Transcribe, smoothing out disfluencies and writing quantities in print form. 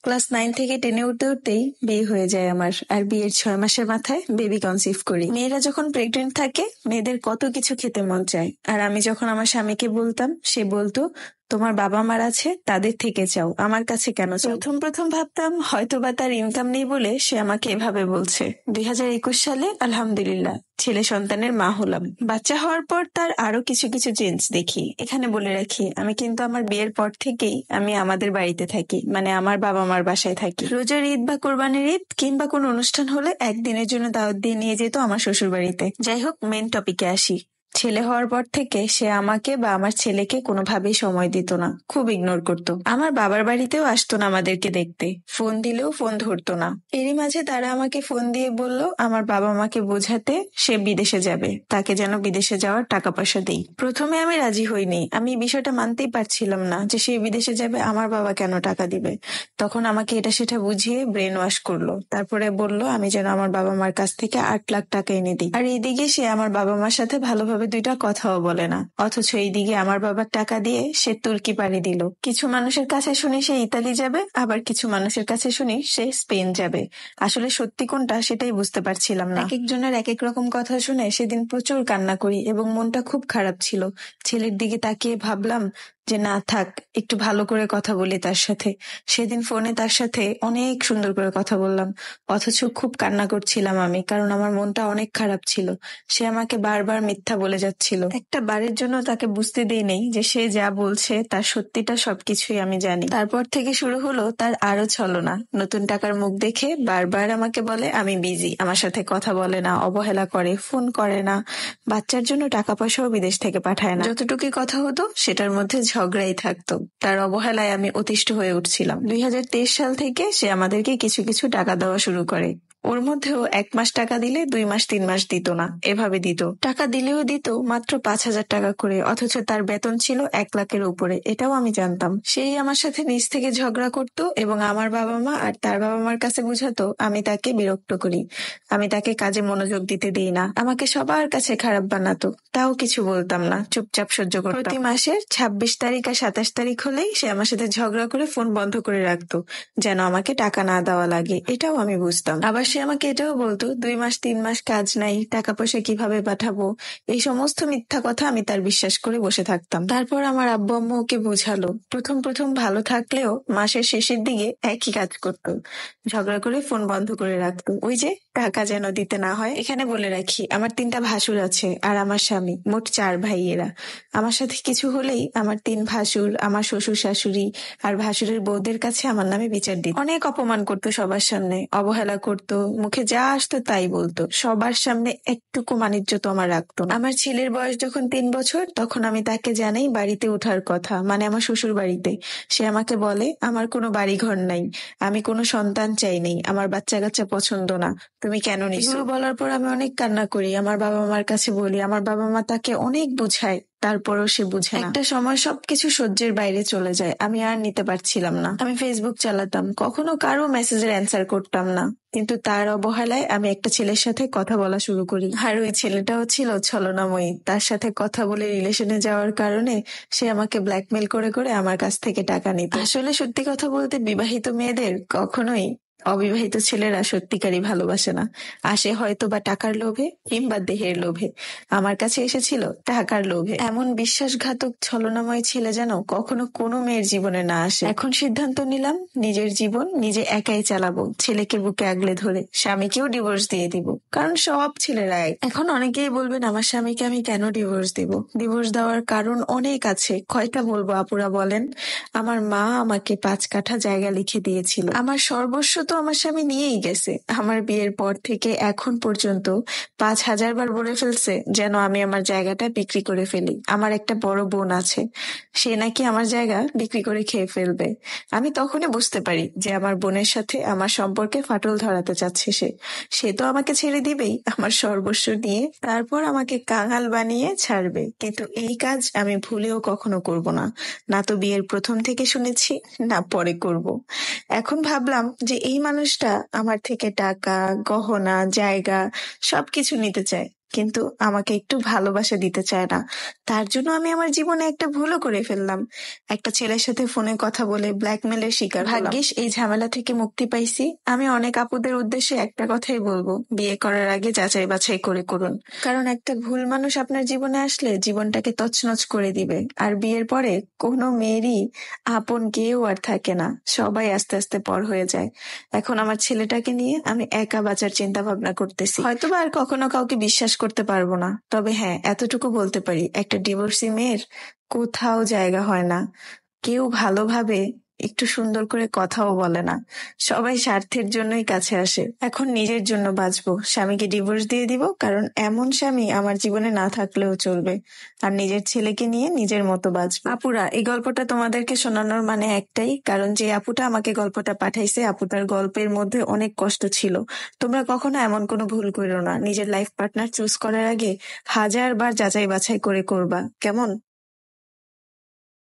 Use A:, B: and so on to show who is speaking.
A: Class 9 থেকে 10-এ উঠতে উঠতেই বিয়ে হয়ে যায় আমার। আর বিয়ের 6 মাসের মাথায় বেবি কনসিভ করি। মেয়েরা যখন প্রেগনেন্ট থাকে মেয়েদের কত কিছু খেতে মন চায়। আর আমি যখন আমার স্বামীকে বলতাম, সে বলতো, তোমার বাবা মার আছে, তাদের থেকে চাও, আমার কাছে কেন চাও? প্রথম প্রথম ভাবতাম হয়তোবা তার ইনকাম নেই বলে সে আমাকে এভাবে বলছে। 2021 সালে আলহামদুলিল্লাহ ছেলে সন্তানের মা হলাম। বাচ্চা হওয়ার পর তার আরো কিছু কিছু চেঞ্জ দেখি। এখানে বলে রাখি, আমি কিন্তু আমার বিয়ের পর থেকেই আমি আমাদের বাড়িতে থাকি, মানে আমার বাবা মার বাসায় থাকি। রোজার ঈদ বা কোরবানির ঈদ কিংবা কোনো অনুষ্ঠান হলে একদিনের জন্য দাওয়াত দিয়ে নিয়ে যেত আমার শ্বশুর বাড়িতে। যাই হোক, মেন টপিকে আসি। ছেলে হওয়ার পর থেকে সে আমাকে বা আমার ছেলেকে কোনোভাবেই সময় দিত না, খুব ইগনোর করত। আমার বাবার বাড়িতেও আসতো না আমাদেরকে দেখতে, ফোন দিলেও ফোন ধরতো না। এরই মাঝে তারা আমাকে ফোন দিয়ে বলল আমার বাবা মাকে বোঝাতে সে বিদেশে যাবে, তাকে যেন বিদেশে যাওয়ার টাকা পয়সা দেই। প্রথমে আমি রাজি হইনি, আমি বিষয়টা মানতেই পারছিলাম না যে সে বিদেশে যাবে, আমার বাবা কেন টাকা দিবে। তখন আমাকে এটা সেটা বুঝিয়ে ব্রেন ওয়াশ করলো। তারপরে বলল আমি যেন আমার বাবা মার কাছ থেকে 8 লাখ টাকা এনে দিই। আর এইদিকে সে আমার বাবা মার সাথে ভালোভাবে দুইটা কথাও বলে না, অথচ এইদিকে আমার বাবার টাকা দিয়ে সে তুর্কি পাড়ি দিল। কিছু মানুষের কাছে শুনি সে ইতালি যাবে, আবার কিছু মানুষের কাছে শুনি সে স্পেন যাবে। আসলে সত্যি কোনটা সেটাই বুঝতে পারছিলাম না। এক একজনের এক এক রকম কথা শুনে সেদিন প্রচুর কান্না করি এবং মনটা খুব খারাপ ছিল। ছেলের দিকে তাকিয়ে ভাবলাম যে না থাক, একটু ভালো করে কথা বলি তার সাথে। সেদিন ফোনে তার সাথে অনেক সুন্দর করে কথা বললাম, অথচ খুব কান্না করছিলাম আমি, কারণ আমার মনটা অনেক খারাপ ছিল। সে আমাকে বারবার মিথ্যা বলে যাচ্ছিল। একটা বারের জন্য তাকে বুঝতে দিই নেই যে সে যা বলছে তার সত্যিটা সবকিছুই আমি জানি। তারপর থেকে শুরু হলো তার আরো ছলনা। নতুন টাকার মুখ দেখে বারবার আমাকে বলে আমি বিজি, আমার সাথে কথা বলে না, অবহেলা করে, ফোন করে না, বাচ্চার জন্য টাকা পয়সাও বিদেশ থেকে পাঠায় না। যতটুকুই কথা হতো সেটার মধ্যে ঝগড়াই থাকতো। তার অবহেলায় আমি অতিষ্ঠ হয়ে উঠছিলাম। 2023 সাল থেকে সে আমাদেরকে কিছু কিছু টাকা দেওয়া শুরু করে। ওর মধ্যেও 1 মাস টাকা দিলে 2 মাস 3 মাস দিত না, এভাবে দিত। টাকা দিলেও দিত মাত্র 5,000 টাকা করে, অথচ তার বেতন ছিল 1 লাখের উপরে, এটাও আমি জানতাম। সেই আমার সাথে নিজ থেকে ঝগড়া করত এবং আমার বাবা মা আর তার বাবা মার কাছে বুঝাতো আমি তাকে বিরক্ত করি, আমি তাকে কাজে মনোযোগ দিতে দিই না, আমাকে সবার কাছে খারাপ বানাতো। তাও কিছু বলতাম না, চুপচাপ সহ্য করতাম। প্রতি মাসের 26 তারিখ আর 27 তারিখ হলেই সে আমার সাথে ঝগড়া করে ফোন বন্ধ করে রাখতো, যেন আমাকে টাকা না দেওয়া লাগে। এটাও আমি বুঝতাম। আবার সে আমাকে এটাও বলতো 2 মাস 3 মাস কাজ নাই, টাকা পয়সা কিভাবে পাঠাবো। এই সমস্ত মিথ্যা কথা আমি তার বিশ্বাস করে বসে থাকতাম। তারপর আমার আব্বু আম্মু ওকে বোঝালো। প্রথম প্রথম ভালো থাকলেও মাসের শেষের দিকে একই কাজ করতো, ঝগড়া করে ফোন বন্ধ করে রাখতো, ওই যে টাকা যেন দিতে না হয়। এখানে বলে রাখি, আমার 3টা ভাসুর আছে আর আমার স্বামী, মোট 4 ভাই এরা। আমার সাথে কিছু হলেই আমার 3 ভাসুর, আমার শ্বশুর শাশুড়ি আর ভাসুরের বউদের কাছে আমার নামে বিচার দিত। অনেক অপমান করতো সবার সামনে, অবহেলা করতো, মুখে যা আসতো তাই বলতো। সবার সামনে একটুকু মানিজ্যত আমার রাখতো না। আমার ছেলের বয়স যখন 3 বছর, তখন আমি তাকে জানাই বাড়িতে ওঠার কথা, মানে আমার শ্বশুর বাড়িতে। সে আমাকে বলে আমার কোনো বাড়ি ঘর নাই, আমি কোনো সন্তান চাই নেই, আমার বাচ্চা কাচ্চা পছন্দ না, তুমি কেন নিছো? বলার পর আমি অনেক কান্না করি, আমার বাবা মার কাছে বলি, আমার বাবা মা তাকে অনেক বুঝায়, তারপরও সে বুঝে না। একটা সময় সবকিছু সহ্যের বাইরে চলে যায়, আমি আর নিতে পারছিলাম না। আমি ফেসবুক চালাতাম, কখনো কারো মেসেজের অ্যান্সার করতাম না, কিন্তু তার অবহেলায় আমি একটা ছেলের সাথে কথা বলা শুরু করি। আর ওই ছেলেটাও ছিল ছলনাময়ী। তার সাথে কথা বলে রিলেশনে যাওয়ার কারণে সে আমাকে ব্ল্যাকমেল করে করে আমার কাছ থেকে টাকা নিত। আসলে সত্যি কথা বলতে বিবাহিত মেয়েদের কখনোই অবিবাহিত ছেলেরা সত্যিকারই ভালোবাসে না, আসে হয়তো বা টাকার লোভে কিংবা দেহের লোভে। আমার কাছে এসেছিল টাকার লোভে। এমন বিশ্বাসঘাতক ছলনাময় ছেলে যেন কখনো কোনো মেয়ের জীবনে না আসে। এখন সিদ্ধান্ত নিলাম নিজের জীবন নিজে একাই চালাবো, ছেলেকে বুকে আগলে ধরে। স্বামীকেও ডিভোর্স দিয়ে দিব, কারণ সব ছেলেরা এক। এখন অনেকেই বলবেন আমার স্বামীকে আমি কেন ডিভোর্স দিব। ডিভোর্স দেওয়ার কারণ অনেক আছে, কয়টা বলবো আপুরা বলেন? আমার মা আমাকে 5 কাঠা জায়গা লিখে দিয়েছিল, আমার সর্বস্ব তো আমার স্বামী নিয়েই গেছে। আমার বিয়ের পর থেকে এখন পর্যন্ত 5,000 বার বলে ফেলছে যেন আমি আমার জায়গাটা বিক্রি করে ফেলি। আমার একটা বড় বোন আছে, সে নাকি আমার জায়গা বিক্রি করে খেয়ে ফেলবে। আমি তখনই বুঝতে পারি যে আমার বোনের সাথে আমার সম্পর্কে ফাটল ধরাতে চাচ্ছে সে। সে তো আমাকে ছেড়ে দিবেই আমার সর্বস্ব নিয়ে, তারপর আমাকে কাঙাল বানিয়ে ছাড়বে। কিন্তু এই কাজ আমি ভুলেও কখনো করব না, না তো বিয়ের প্রথম থেকে শুনেছি, না পরে করব। এখন ভাবলাম যে এই মানুষটা আমার থেকে টাকা, গহনা, জায়গা সবকিছু নিতে চায়, কিন্তু আমাকে একটু ভালোবাসা দিতে চায় না। তার জন্য আমি আমার জীবনে একটা ভুলও করে ফেললাম। একটা ছেলের সাথে ফোনে কথা বলে ব্ল্যাকমেলের শিকার হলাম। ভাগ্যিস এই ঝামেলা থেকে মুক্তি পাইছি। আমি অনেক আপুদের উদ্দেশ্যে একটা কথাই বলবো, বিয়ে করার আগে যাচাই বাছাই করে করুন। কারণ একটা ভুল মানুষ আপনার জীবনে আসলে জীবনটাকে তছনছ করে দিবে। আর বিয়ের পরে কোনো মেয়েরই আপন কেউ আর থাকে না, সবাই আস্তে আস্তে পর হয়ে যায়। এখন আমার ছেলেটাকে নিয়ে আমি একা বাঁচার চিন্তা ভাবনা করতেছি। হয়তোবা আর কখনো কাউকে বিশ্বাস করতে পারবো না, তবে হ্যাঁ এতটুকু বলতে পারি, একটা ডিভোর্সি মেয়ের কোথাও জায়গা হয় না। কেউ ভালোভাবে একটু সুন্দর করে কথাও বলে না, সবাই স্বার্থের জন্যই কাছে আসে। এখন নিজের জন্য বাঁচবো, স্বামীকে ডিভোর্স দিয়ে দিব, কারণ এমন স্বামী আমার জীবনে না থাকলেও চলবে। আর নিজের ছেলেকে নিয়ে নিজের মতো বাঁচবো। আপুরা, এই গল্পটা তোমাদেরকে শোনানোর মানে একটাই, কারণ যে আপুটা আমাকে গল্পটা পাঠাইছে, আপুটার গল্পের মধ্যে অনেক কষ্ট ছিল। তোমরা কখনো এমন কোনো ভুল করো না, নিজের লাইফ পার্টনার চুজ করার আগে 1000 বার যাচাই বাছাই করে করবা, কেমন?